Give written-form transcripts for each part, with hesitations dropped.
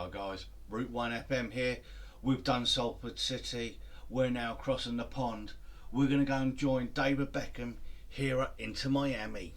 Hi guys, Route 1 FM here. We've done Salford City. We're now crossing the pond. We're going to go and join David Beckham here at Inter Miami.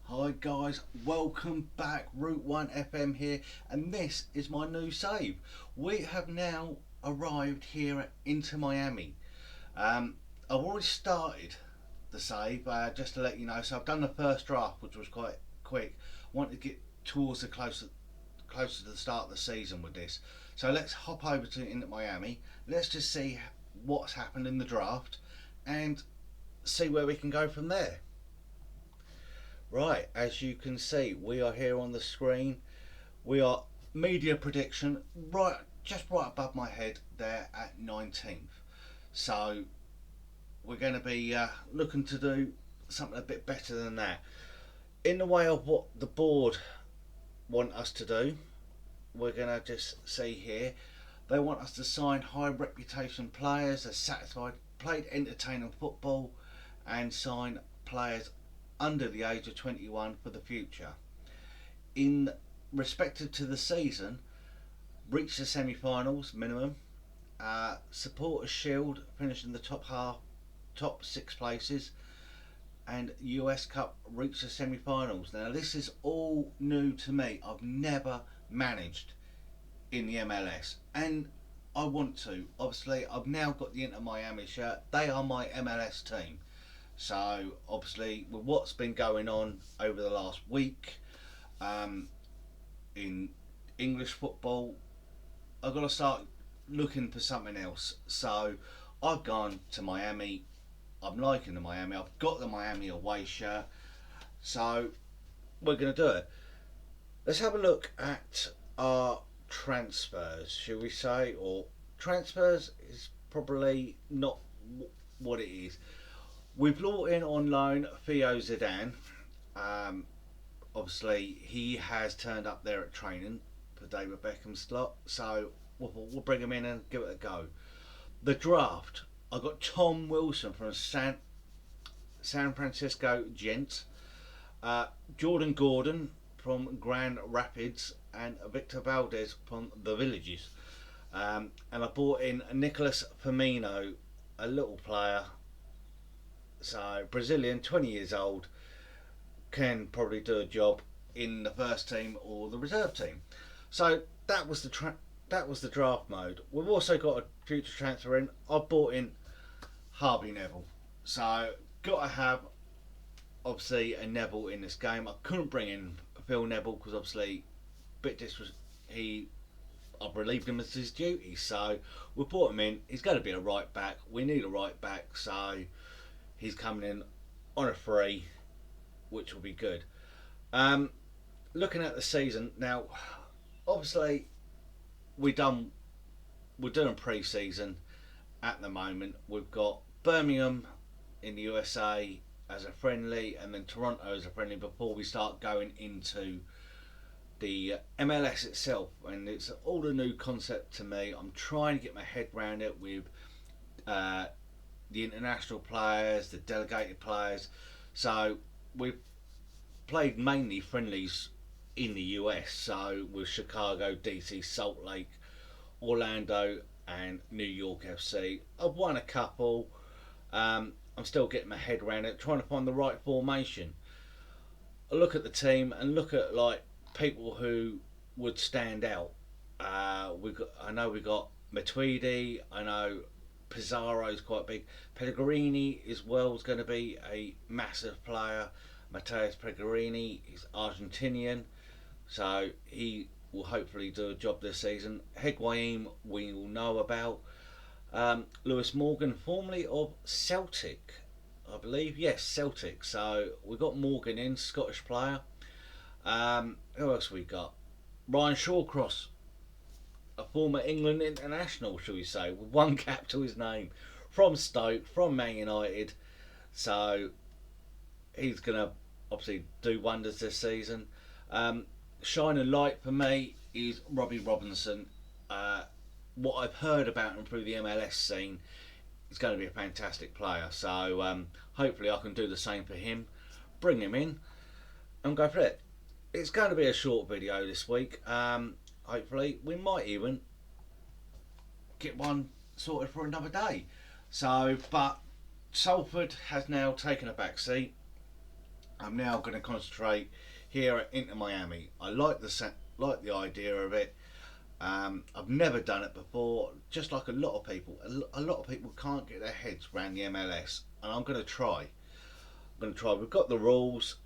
Hi guys, welcome back. Route 1 FM here, and this is my new save. We have now arrived here at Inter Miami. I've already started the save, just to let you know. So I've done the first draft, which was quite quick. I wanted to get towards the closer to the start of the season with this. So let's hop over to Inter Miami. Let's just see what's happened in the draft and see where we can go from there. Right, as you can see, we are here on the screen. We are media prediction just right above my head there at 19th. So we're going to be looking to do something a bit better than that. In the way of what the board want us to do, we're going to just see here. They want us to sign high reputation players, are satisfied, played entertaining football, and sign players under the age of 21 for the future. In respective to the season, reach the semi-finals minimum, support a shield, finish in the top 6 places, and US Cup reach the semi-finals. Now this is all new to me. I've never managed in the MLS, and I want to. Obviously, I've now got the Inter Miami shirt. They are my MLS team. So obviously, with what's been going on over the last week in English football, I've got to start looking for something else. So I've gone to Miami. I'm liking the Miami. I've got the Miami away shirt. So we're going to do it. Let's have a look at our transfers, shall we say? Or transfers is probably not what it is. We've brought in on loan Theo Zidane. Obviously, he has turned up there at training for David Beckham's slot, so we'll bring him in and give it a go. The draft, I got Tom Wilson from San Francisco Gents, Jordan Gordon from Grand Rapids, and Victor Valdez from the Villages. And I brought in Nicolas Firmino, a little player. So Brazilian, 20 years old, can probably do a job in the first team or the reserve team. So that was the draft mode. We've also got a future transfer in. I've bought in Harvey Neville. So got to have obviously a Neville in this game. I couldn't bring in Phil Neville because obviously I've relieved him of his duties. So we brought him in. He's going to be a right back. We need a right back. So he's coming in on a free, which will be good. Looking at the season now, obviously we're doing pre-season at the moment. We've got Birmingham in the USA as a friendly, and then Toronto as a friendly before we start going into the MLS itself. And it's all a new concept to me. I'm trying to get my head around it with the international players, the delegated players. So we've played mainly friendlies in the US, so with Chicago, DC, Salt Lake, Orlando and New York FC. I've won a couple. I'm still getting my head around it, trying to find the right formation. I look at the team and look at like people who would stand out. I know we got Matuidi, I know Pizarro is quite big. Pellegrini as well is going to be a massive player. Matthias Pellegrini is Argentinian, so he will hopefully do a job this season. Higuain we all know about. Lewis Morgan, formerly of Celtic, I believe. Yes, Celtic. So we've got Morgan in, Scottish player. Who else we got? Ryan Shawcross, a former England international, shall we say, with one cap to his name, from Stoke, from Man United. So he's going to obviously do wonders this season. Shining light for me is Robbie Robinson. what I've heard about him through the MLS scene, he's going to be a fantastic player. So hopefully I can do the same for him, bring him in and go for it. It's going to be a short video this week. Hopefully we might even get one sorted for another day. So, but Salford has now taken a back seat. I'm now going to concentrate here at Inter Miami. I like the idea of it. I've never done it before. Just like a lot of people, a lot of people can't get their heads around the MLS, and I'm going to try. We've got the rules.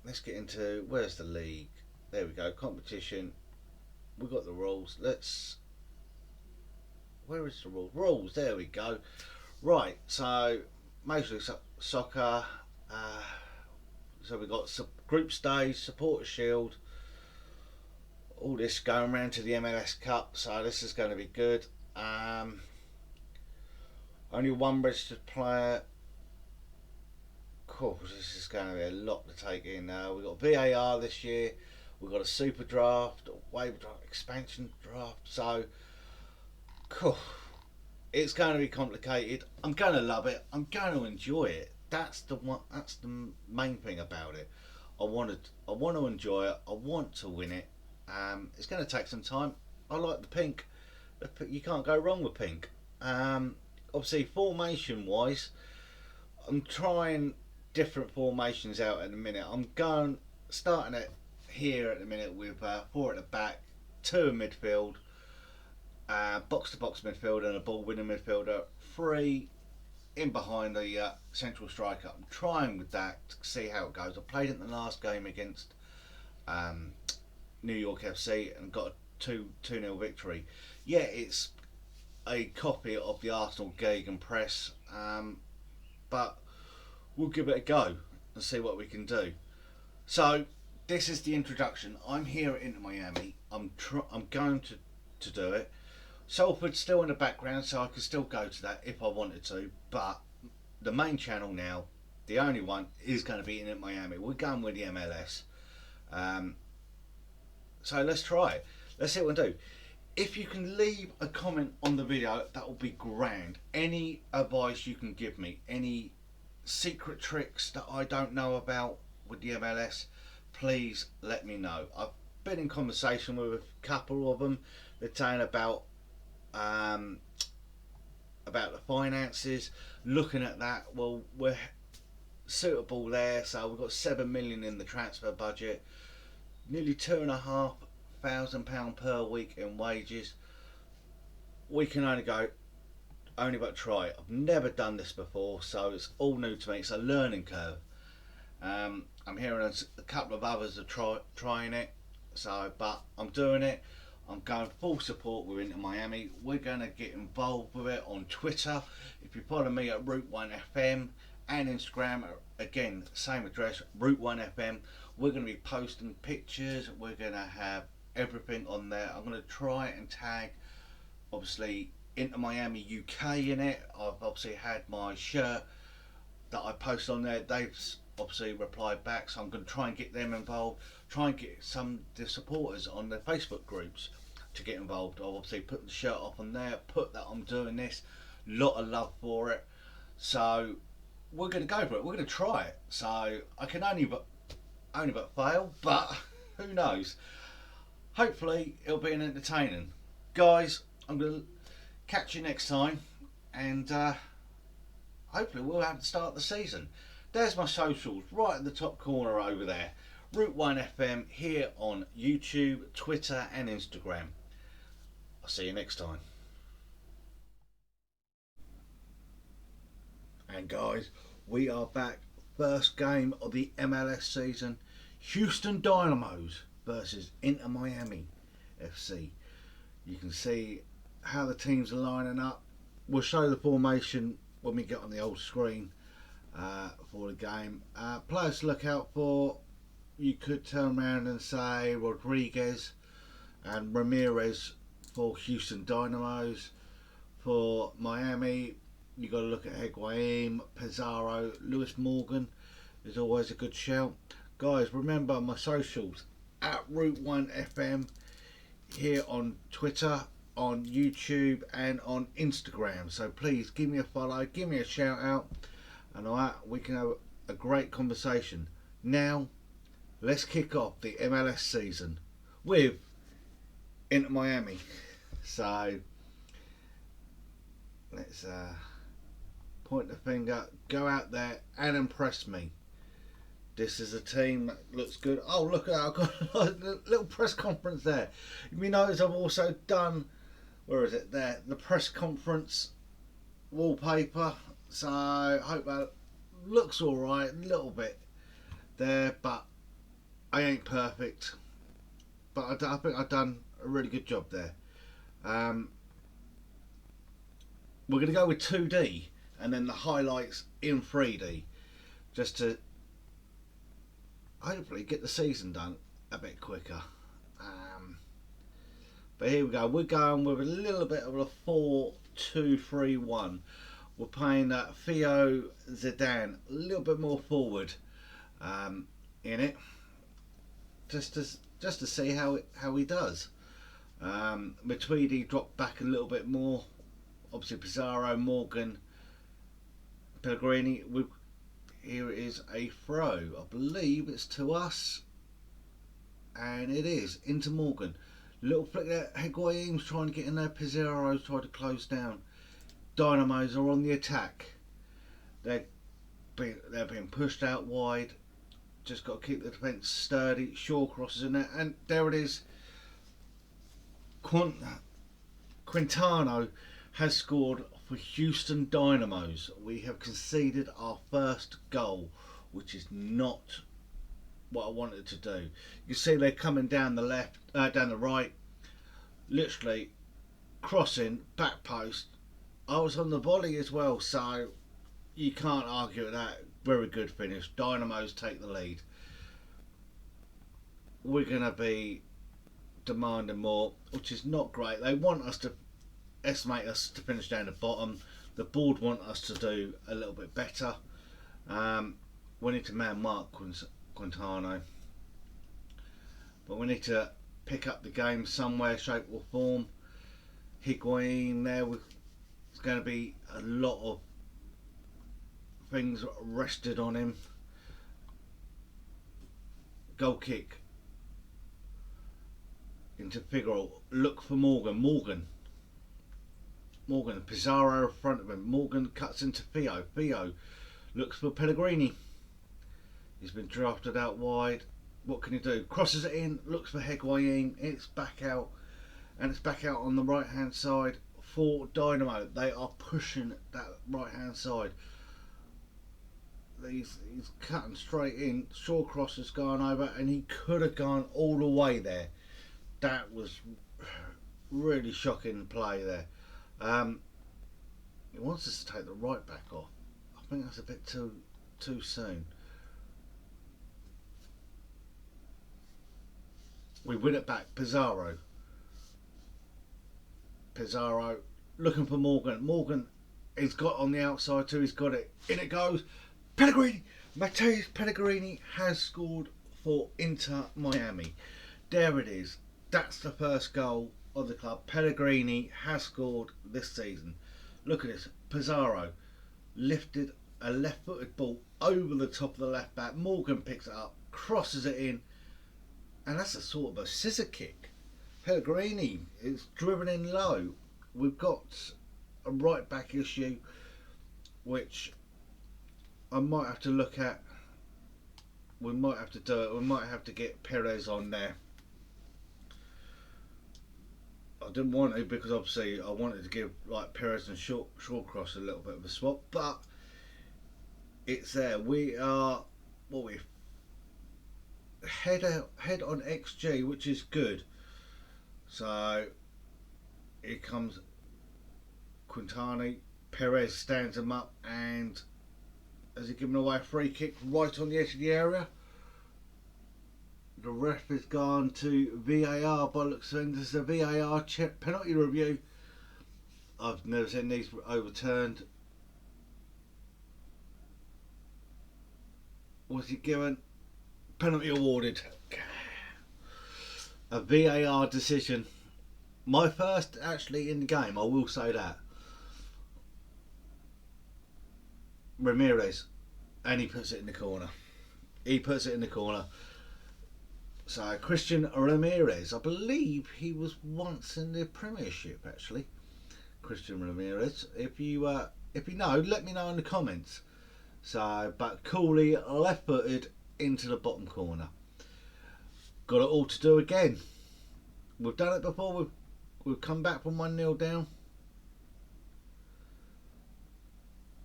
Let's get into, where's the league? There we go. Competition. We've got the rules. Where is the rules? Rules. There we go. Right. So mostly soccer. So we've got group stage, supporter shield, all this going around to the MLS Cup. So this is going to be good. Only one registered player. Cool. This is going to be a lot to take in. We've got VAR this year. We've got a super draft, a waiver draft, expansion draft. So cool. It's going to be complicated. I'm going to love it. I'm going to enjoy it. That's the one. That's the main thing about it. I want to enjoy it. I want to win it. It's going to take some time. I like the pink. You can't go wrong with pink. Obviously, formation wise, I'm trying different formations out at the minute. I'm starting it here at the minute with 4 at the back, 2 in midfield, box to box midfielder and a ball winning midfielder, 3 in behind the central striker. I'm trying with that to see how it goes. I played it in the last game against New York FC and got a 2-0 victory. Yeah, it's a copy of the Arsenal Gegen press, but we'll give it a go and see what we can do. So this is the introduction. I'm here at Inter Miami. I'm going to do it. Salford's still in the background, so I could still go to that if I wanted to, but the main channel now, the only one, is going to be in Miami. We're going with the MLS. So let's try it. Let's see what we can do. If you can leave a comment on the video, that will be grand. Any advice you can give me, any secret tricks that I don't know about with the MLS, please let me know. I've been in conversation with a couple of them. They're saying about the finances, looking at that. Well, we're suitable there, so we've got 7 million in the transfer budget, nearly £2,500 per week in wages. We can only but try. I've never done this before, so it's all new to me. It's a learning curve. I'm hearing a couple of others are trying it, but I'm doing it. I'm going full support with Inter Miami. We're going to get involved with it on Twitter. If you follow me at Route 1 FM and Instagram, again, same address, Route 1 FM. We're going to be posting pictures. We're going to have everything on there. I'm going to try and tag, obviously, Inter Miami UK in it. I've obviously had my shirt that I post on there. They've obviously replied back, so I'm going to try and get them involved. Try and get some of the supporters on their Facebook groups to get involved. I'll obviously put the shirt up on there, put that I'm doing this. Lot of love for it. So we're going to go for it. We're going to try it. So I can only but fail, but who knows? Hopefully it'll be an entertaining. Guys, I'm going to catch you next time, and hopefully we'll have to start the season. There's my socials right at the top corner over there. Route 1 FM here on YouTube, Twitter and Instagram. I'll see you next time. And guys, we are back. First game of the MLS season. Houston Dynamos versus Inter Miami FC. You can see how the teams are lining up. We'll show the formation when we get on the old screen for the game. Players to look out for. You could turn around and say Rodriguez and Ramirez for Houston Dynamos. For Miami, you got to look at Higuain, Pizarro, Lewis Morgan is always a good shout. Guys, remember my socials at Route 1 FM here on Twitter on YouTube and on Instagram. So please give me a follow, give me a shout out, and we can have a great conversation. Now, let's kick off the MLS season with Inter Miami. So let's point the finger, go out there and impress me. This is a team that looks good. Oh, look at that, I've got a little press conference there. You notice I've also done, where is it there, the press conference wallpaper. So I hope that looks alright, a little bit there, but I ain't perfect. But I think I've done a really good job there. We're going to go with 2D and then the highlights in 3D, just to hopefully get the season done a bit quicker. But here we go. We're going with a little bit of a 4-2-3-1. We're playing Theo Zidane a little bit more forward in it, just to see how he does. Matuidi dropped back a little bit more. Obviously Pizarro, Morgan, Pellegrini. Here is a throw. I believe it's to us, and it is into Morgan. Little flick there. Higuain's trying to get in there. Pizarro's trying to close down. Dynamos are on the attack. They're being pushed out wide. Just got to keep the defence sturdy. Shawcross is in there, and there it is. Quintano has scored for Houston Dynamos. We have conceded our first goal, which is not what I wanted to do. You see they're coming down the left, down the right, literally crossing, back post. I was on the volley as well, so you can't argue with that. Very good finish. Dynamos take the lead. We're going to be demanding more, which is not great. They want us to estimate us to finish down the bottom. The board want us to do a little bit better. We need to man mark Quintano, but we need to pick up the game somewhere, shape or form. Higuain there, it's going to be a lot of things rested on him. Goal kick into Figueroa. Look for Morgan. Pizarro in front of him. Morgan cuts into Theo. Theo looks for Pellegrini. He's been drafted out wide. What can he do? Crosses it in. Looks for Higuain. It's back out. And it's back out on the right hand side for Dynamo. They are pushing that right hand side. He's cutting straight in. Shawcross has gone over, and he could have gone all the way there. That was really shocking play there. He wants us to take the right back off. I think that's a bit too soon. We win it back. Pizarro looking for Morgan. Morgan, he's got on the outside too. He's got it. In it goes. Pellegrini. Matheus Pellegrini has scored for Inter Miami. There it is. That's the first goal of the club. Pellegrini has scored this season. Look at this. Pizarro lifted a left-footed ball over the top of the left back. Morgan picks it up, crosses it in, and that's a sort of a scissor kick. Pellegrini is driven in low. We've got a right back issue, which I might have to look at. We might have to do it. We might have to get Perez on there. I didn't want to, because obviously I wanted to give like Perez and Shawcross a little bit of a swap, but it's there. We are head on XG, which is good. So here comes Quintana. Perez stands him up, and has he given away a free kick right on the edge of the area? The ref has gone to VAR by looks of things. This is a VAR check penalty review. I've never seen these overturned. Was he given? Penalty awarded. A VAR decision. My first actually in the game, I will say that. Ramirez, and he puts it in the corner. He puts it in the corner. So Christian Ramirez, I believe he was once in the Premiership actually. Christian Ramirez. If you know, let me know in the comments. So, but Cooley left-footed into the bottom corner. Got it all to do again. We've done it before. We've come back from 1-0 down.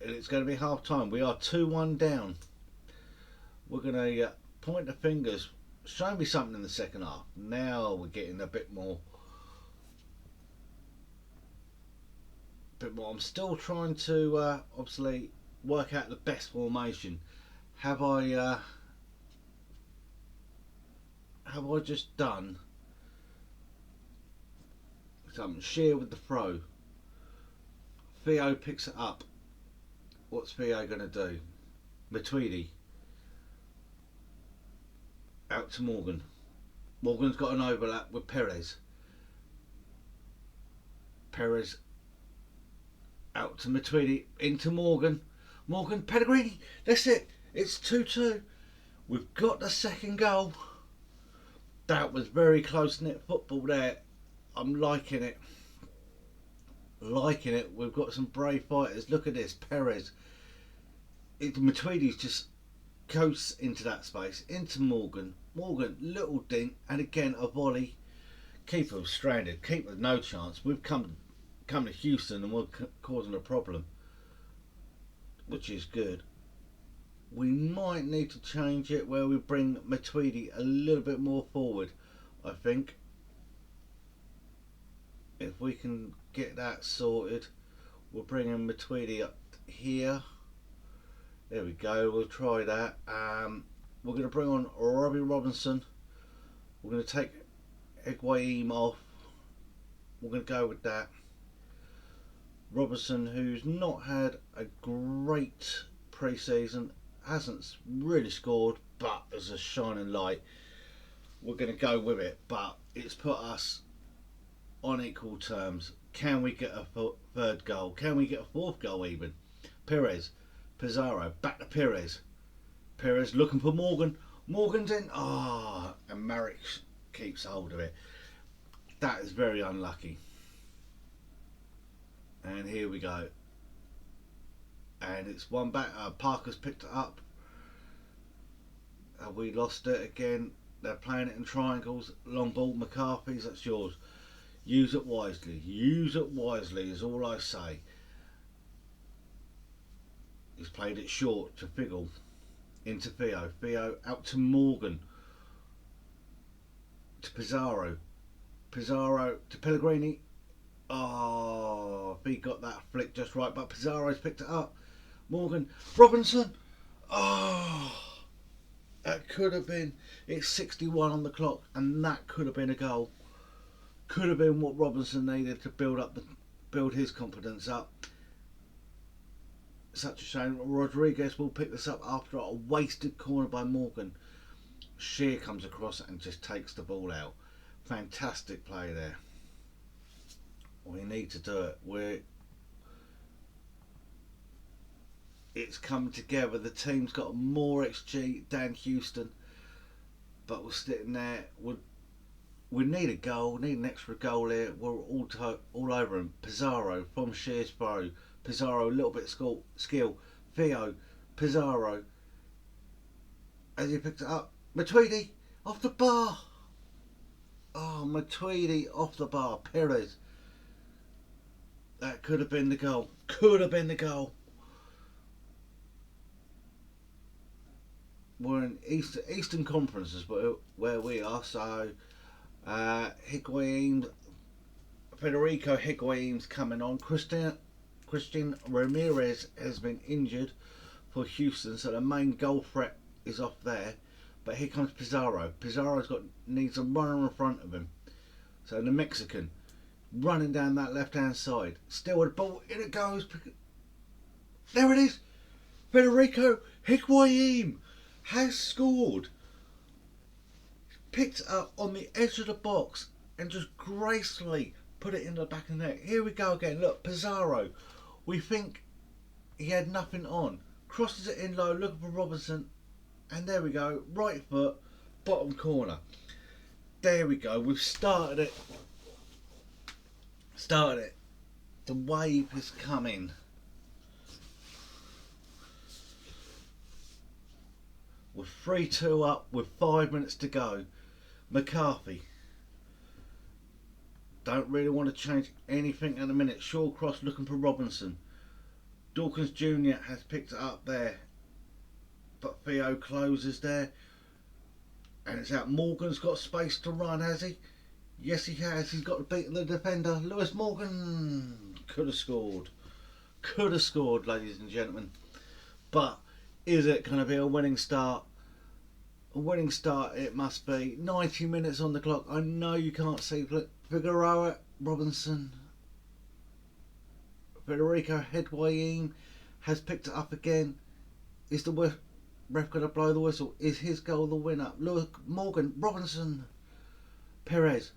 And it's going to be half time. We are 2-1 down. We're going to point the fingers. Show me something in the second half. Now we're getting a bit more. I'm still trying to obviously work out the best formation. Have I just done something? Shear with the throw. Theo picks it up. What's Theo going to do? Matuidi out to Morgan. Morgan's got an overlap with Perez. Perez out to Matuidi, into Morgan. Morgan, Pellegrini. That's it. It's 2-2. We've got the second goal. That was very close-knit football there. I'm liking it. Liking it. We've got some brave fighters. Look at this. Perez. Matuidi's just goes into that space. Into Morgan. Morgan, little dink. And again, a volley. Keeper was stranded. Keeper no chance. We've come to Houston and we're causing a problem, which is good. We might need to change it where we bring Matuidi a little bit more forward. I think if we can get that sorted, we'll bring in Matuidi up here. There we go. We'll try that. We're going to bring on Robbie Robinson. We're going to take Higuain off. We're going to go with that. Robinson, who's not had a great pre-season, hasn't really scored, but as a shining light, we're going to go with it. But it's put us on equal terms. Can we get a third goal? Can we get a fourth goal even? Perez, Pizarro, back to Perez. Perez looking for Morgan. Morgan's in. And Marek keeps hold of it. That is very unlucky. And here we go. And it's one back. Parker's picked it up. Have we lost it again? They're playing it in triangles. Long ball, McCarthy's. That's yours. Use it wisely. Use it wisely is all I say. He's played it short to Figgle. Into Theo. Theo out to Morgan. To Pizarro. Pizarro to Pellegrini. He got that flick just right, but Pizarro's picked it up. Morgan, Robinson. That could have been. It's 61 on the clock, and that could have been a goal. Could have been what Robinson needed to build his confidence up. Such a shame. Rodriguez will pick this up after a wasted corner by Morgan. Shear comes across and just takes the ball out. Fantastic play there. We need to do it. It's come together. The team's got more XG than Houston, but we're sitting there. We need a goal. Need an extra goal here. We're all over him. Pizarro from Shear's throw. Pizarro a little bit of skill. Theo, Pizarro. As he picks it up, Matuidi off the bar. Matuidi off the bar. Perez. That could have been the goal. Could have been the goal. We're in Eastern Conference is where we are. So Higuain, Federico Higuain's coming on. Christian Ramirez has been injured for Houston, so the main goal threat is off there. But here comes Pizarro. Pizarro's needs a runner in front of him. So the Mexican running down that left-hand side. Still with the ball. In it goes. There it is. Federico Higuain has scored. Picked it up on the edge of the box and just gracefully put it in the back of the net. Here we go again. Look, Pizarro. We think he had nothing on. Crosses it in low, looking for Robinson. And there we go. Right foot, bottom corner. There we go. We've started it. The wave is coming. We're 3-2 up with 5 minutes to go. McCarthy. Don't really want to change anything in a minute. Shawcross looking for Robinson. Dawkins Jr. has picked it up there. But Theo closes there. And it's out. Morgan's got space to run, has he? Yes, he has. He's got to beat the defender. Lewis Morgan could have scored. Could have scored, ladies and gentlemen. But is it going to be a winning start? A winning start it must be. 90 minutes on the clock. I know you can't see. Figueroa, Robinson, Federico Higuain has picked it up again. Is the ref going to blow the whistle? Is his goal the winner? Look, Morgan, Robinson, Perez,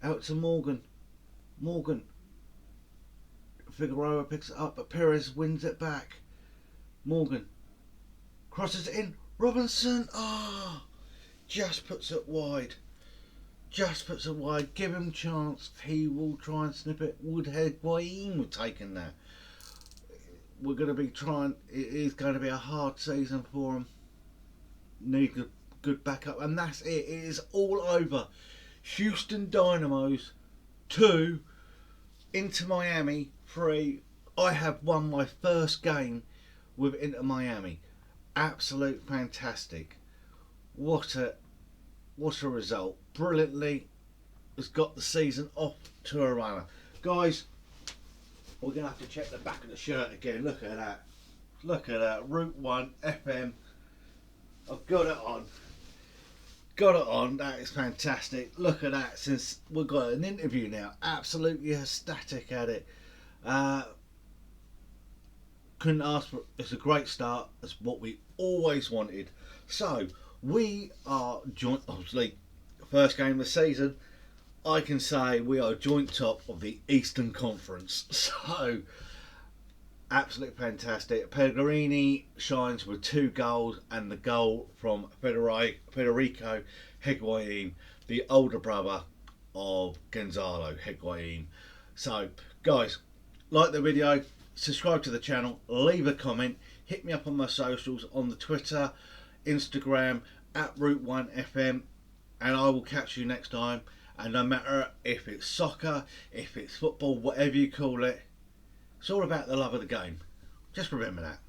out to Morgan. Figueroa picks it up, but Perez wins it back. Morgan crosses it in. Robinson, just puts it wide. Give him chance. He will try and snip it. Would Higuain have taken that? We're going to be trying. It is going to be a hard season for him. Need a good backup, and that's it. It is all over. Houston Dynamos 2, Inter Miami 3. I have won my first game with Inter Miami. Absolute fantastic. What a result. Brilliantly has got the season off to a runner. Guys, we're going to have to check the back of the shirt again. Look at that. Route 1 FM. I've got it on. That is fantastic. Look at that. Since we've got an interview now. Absolutely ecstatic at it. Couldn't ask for. It's a great start. It's what we always wanted. So we are joint. Obviously, first game of the season. I can say we are joint top of the Eastern Conference. So absolutely fantastic. Pellegrini shines with 2 goals, and the goal from Federico Higuain, the older brother of Gonzalo Higuain. So guys, like the video, subscribe to the channel, leave a comment, hit me up on my socials on the Twitter, Instagram at Route 1 FM, and I will catch you next time. And no matter if it's soccer, if it's football, whatever you call it, it's all about the love of the game. Just remember that.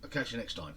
I'll catch you next time.